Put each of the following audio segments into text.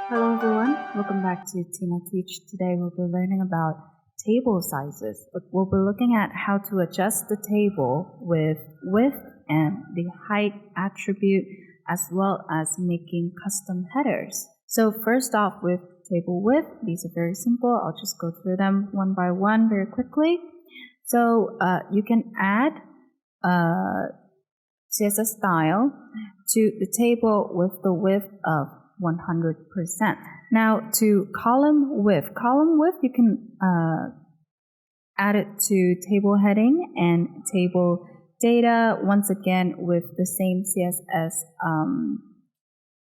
Hello everyone, welcome back to Tinateach. Today we'll be learning about table sizes. We'll be looking at how to adjust the table with width and the height attribute, as well as making custom headers. So first off, with table width, these are very simple. I'll just go through them one by one very quickly. So you can add CSS style to the table with the width of 100%. Now to column width you can add it to table heading and table data, once again with the same CSS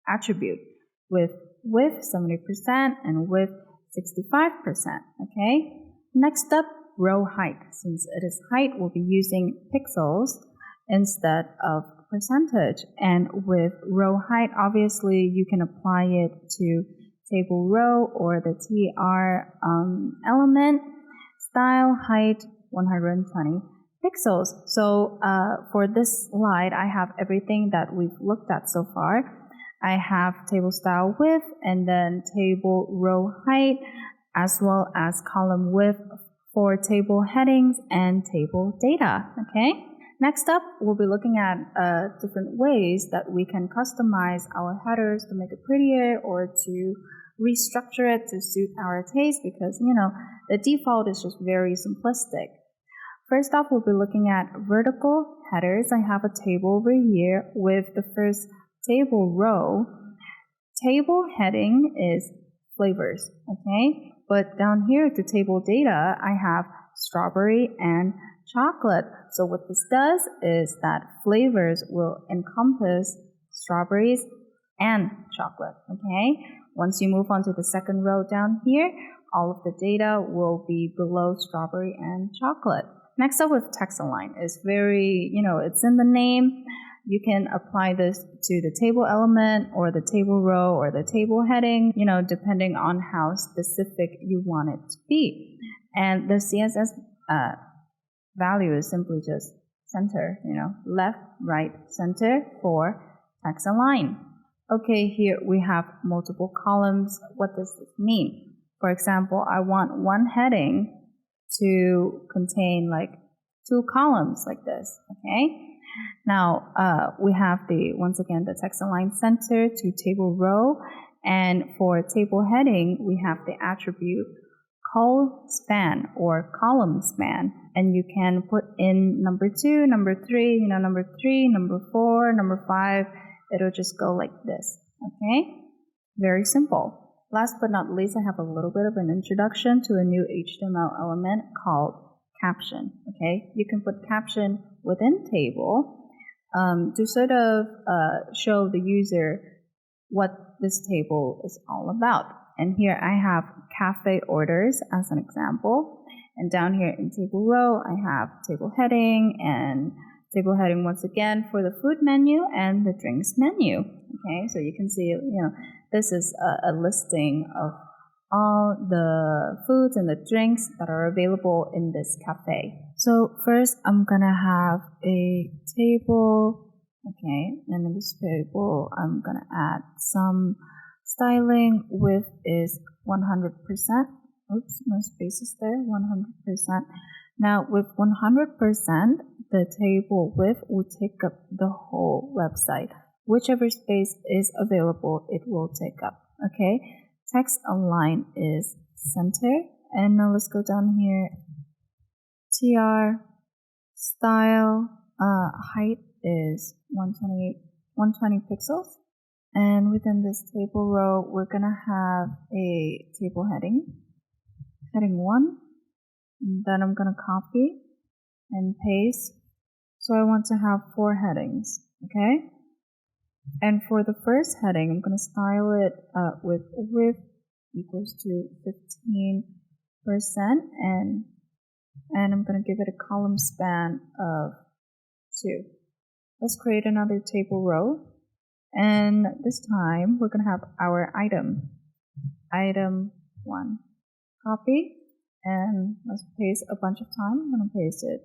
attribute, with width 70% and width 65%. Okay. Next up, row height. Since it is height, we'll be using pixels instead of percentage. And with row height, obviously you can apply it to table row or the tr element. Style height 120 pixels. So for this slide, I have everything that we've looked at so far. I have table style width and then table row height, as well as column width for table headings and table data. Okay. Next up, we'll be looking at different ways that we can customize our headers to make it prettier or to restructure it to suit our taste, because, the default is just very simplistic. First off, we'll be looking at vertical headers. I have a table over here with the first table row. Table heading is flavors, okay? But down here to table data, I have strawberry and chocolate. So what this does is that flavors will encompass strawberries and chocolate. Okay. Once you move on to the second row down here, all of the data will be below strawberry and chocolate. Next up with text align is very, it's in the name. You can apply this to the table element or the table row or the table heading, depending on how specific you want it to be. And the CSS value is simply just center, left, right, center for text align. Okay, here we have multiple columns. What does this mean? For example, I want one heading to contain like 2 columns like this, okay? Now, we have once again, the text align center to table row, and for table heading, we have the attribute col span or column span, and you can put in number 2, number 3, number 3, number 4, number 5. It'll just go like this. Okay, very simple. Last but not least, I have a little bit of an introduction to a new HTML element called caption. Okay, you can put caption within table to sort of show the user what this table is all about. And here I have cafe orders as an example. And down here in table row, I have table heading, and table heading once again for the food menu and the drinks menu. Okay, so you can see, this is a listing of all the foods and the drinks that are available in this cafe. So first I'm gonna have a table, okay, and in this table I'm gonna add some styling. Width is 100%. Oops, no spaces there, 100%. Now with 100%, the table width will take up the whole website. Whichever space is available, it will take up, okay? Text align is center, and now let's go down here. TR style height is 120 pixels. And within this table row, we're going to have a table heading 1. And then I'm going to copy and paste. So I want to have 4 headings, okay? And for the first heading, I'm going to style it with width equals to 15%, and I'm going to give it a column span of 2. Let's create another table row. And this time, we're going to have our item 1. Copy, and let's paste a bunch of times. I'm going to paste it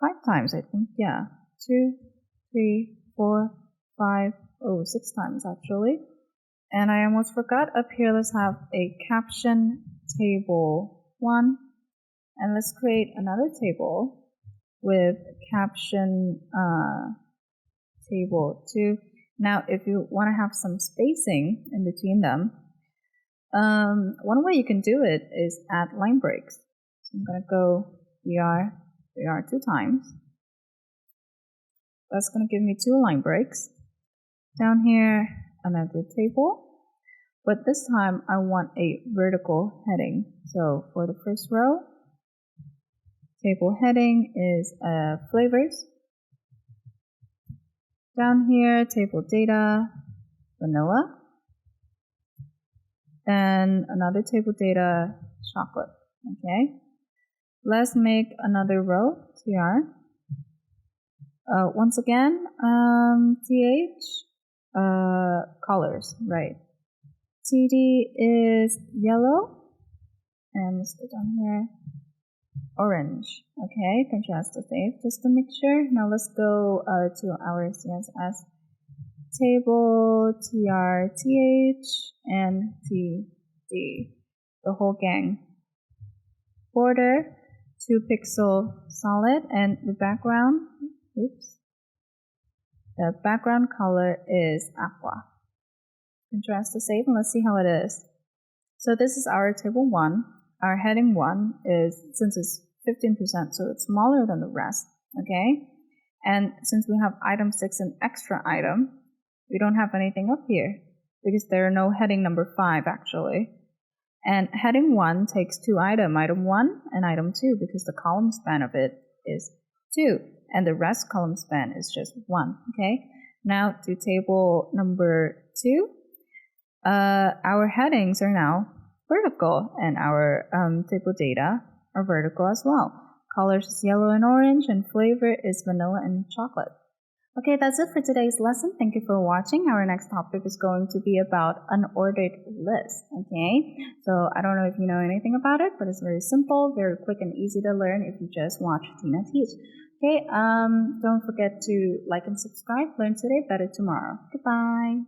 5 times, I think. Yeah, 2, 3, 4, 5, 6 times actually. And I almost forgot, up here let's have a caption table 1, and let's create another table with caption table 2. Now if you want to have some spacing in between them, one way you can do it is add line breaks. So I'm going to go BR 2 times. That's going to give me 2 line breaks. Down here, another table. But this time, I want a vertical heading. So for the first row, table heading is flavors. Down here, table data, vanilla. Then another table data, chocolate. Okay. Let's make another row, TR. Once again, TH, colors, right. TD is yellow, and let's go down here, orange. Okay, contrast to save just to make sure. Now let's go to our CSS table, TR, TH, and TD, the whole gang. Border 2 pixel solid, and the background, the background color is aqua. Contrast to save, and let's see how it is. So this is our table 1. Our heading 1 is, since it's 15%, so it's smaller than the rest, okay? And since we have item 6 and extra item, we don't have anything up here because there are no heading number 5 actually. And heading 1 takes 2 items, item 1 and item 2, because the column span of it is 2, and the rest column span is just 1, okay? Now to table number 2, our headings are now vertical, and our table data are vertical as well. Colors is yellow and orange, and flavor is vanilla and chocolate. Okay, that's it for today's lesson. Thank you for watching. Our next topic is going to be about unordered lists. Okay, so I don't know if you know anything about it, but it's very simple, very quick and easy to learn if you just watch Tinateach. Okay, don't forget to like and subscribe. Learn today, better tomorrow. Goodbye.